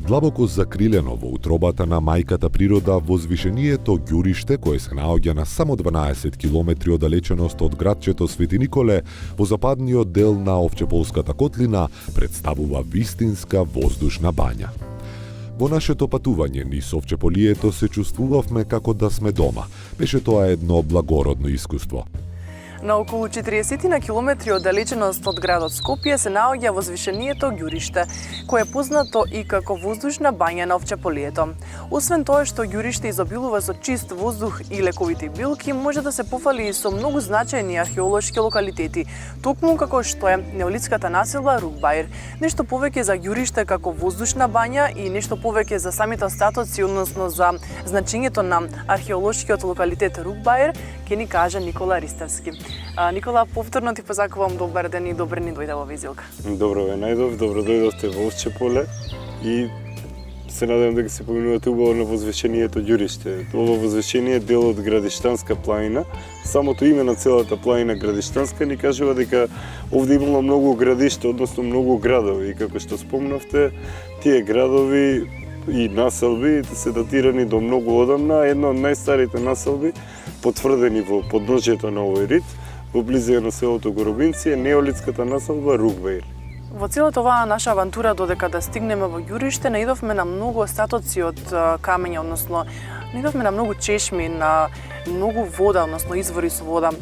Длабоко закрилено во утробата на мајката природа, возвишението Ѓуриште, кое се наоѓа на само 12 километри оддалеченост од градчето Свети Николе, во западниот дел на Овчеполската котлина, представува вистинска воздушна бања. Во нашето патување низ Овчеполието се чувствувавме како да сме дома. Беше тоа едно благородно искуство. На околу 40 на километри оддалеченост од градот Скопје се наоѓа возвишението Ѓуриште, кое е познато и како воздушна бања на Овчеполието. Освен тоа што Ѓуриште изобилува со чист воздух и лековити билки, може да се пофали и со многу значајни археолошки локалитети, токму како што е неолитската населба Рукбаир. Нешто повеќе за Ѓуриште како воздушна бања и нешто повеќе за самите остатоци, односно за значењето на археолошкиот локалитет Рукбаир, ќе ни каже Никола Ристевски. Никола, повторно ти позакувам добар ден и добро ни дојде во Визилка. Добро ве најдов, добро дојдовте во Овчеполе и се надевам дека се поминувате убаво на возвишението Ѓуриште. Ова возвишение е дел од Градиштанска планина. Самото име на целата планина Градиштанска ни кажува дека овде имало многу градишта, односно многу градови. И како што спомнавте, тие градови и населби се датирани до многу одамна. Една од најстарите населби, потврдени во подножјето на овој рид, во близина на селото Горобинци, е неолитската населба Рукбаир. Во целата оваа наша авантура додека да стигнеме во Ѓуриште, наидовме на многу остатоци од камења, односно наидовме на многу чешми, на многу вода, односно извори со вода.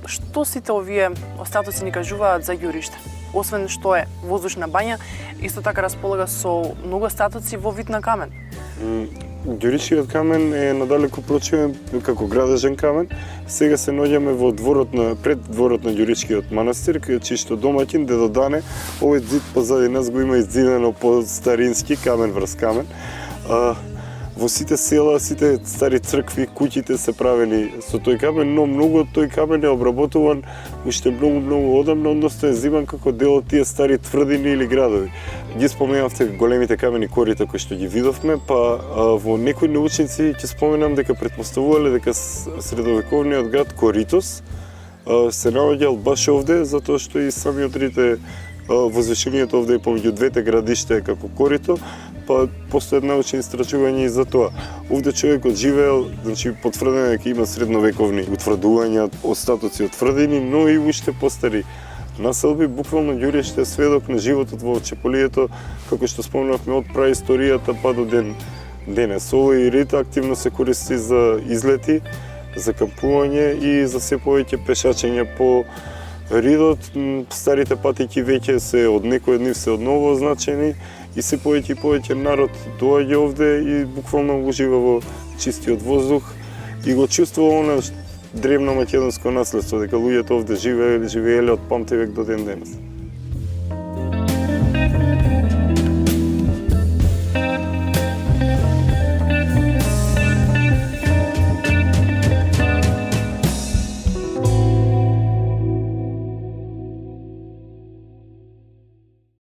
Што сите овие остатоци ни кажуваат за Ѓуриште? Освен што е воздушна бања, исто така располага со многу остатоци во вид на камен. Ѓуришкиот камен е надалеку прочивен како градежен камен. Сега се наоѓаме во пред дворот на Ѓуришкиот манастир, чиј што домаќин Дедо Дане, овој зид позади нас го има иззидено по старински камен врз камен. Во сите села, сите стари цркви, куќите се правени со тој камен, но многу од тој камен е обработуван уште многу одамна, односно е зиман како дел од тие стари тврдини или градови. Ги споменавте големите камени корита кои што ги видовме, па во некои научници ќе споменам дека претпоставувале дека средовековниот град Коритос се наоѓал баш овде, затоа што и самиот рид е возвишението овде е помеѓу двете градишта како корито, па постојат научни истражувања и за тоа. Овде човекот живеел, значи потврдено дека има средновековни утврдувања, остатоци од тврдини, но и уште постари населби. Буквално Ѓуриште е сведок на животот во Овчеполието, како што спомнавме од праисторијата па до денес. Овој рид активно се користи за излети, за кампување и за се повеќе пешачење по ридот. Старите патеки веќе се од некој од нив се одново означени и се повеќе народ доаѓа овде и буквално ужива во чистиот воздух и го чувствува она древно македонско наследство, дека луѓето овде живееле од памти век до ден денес.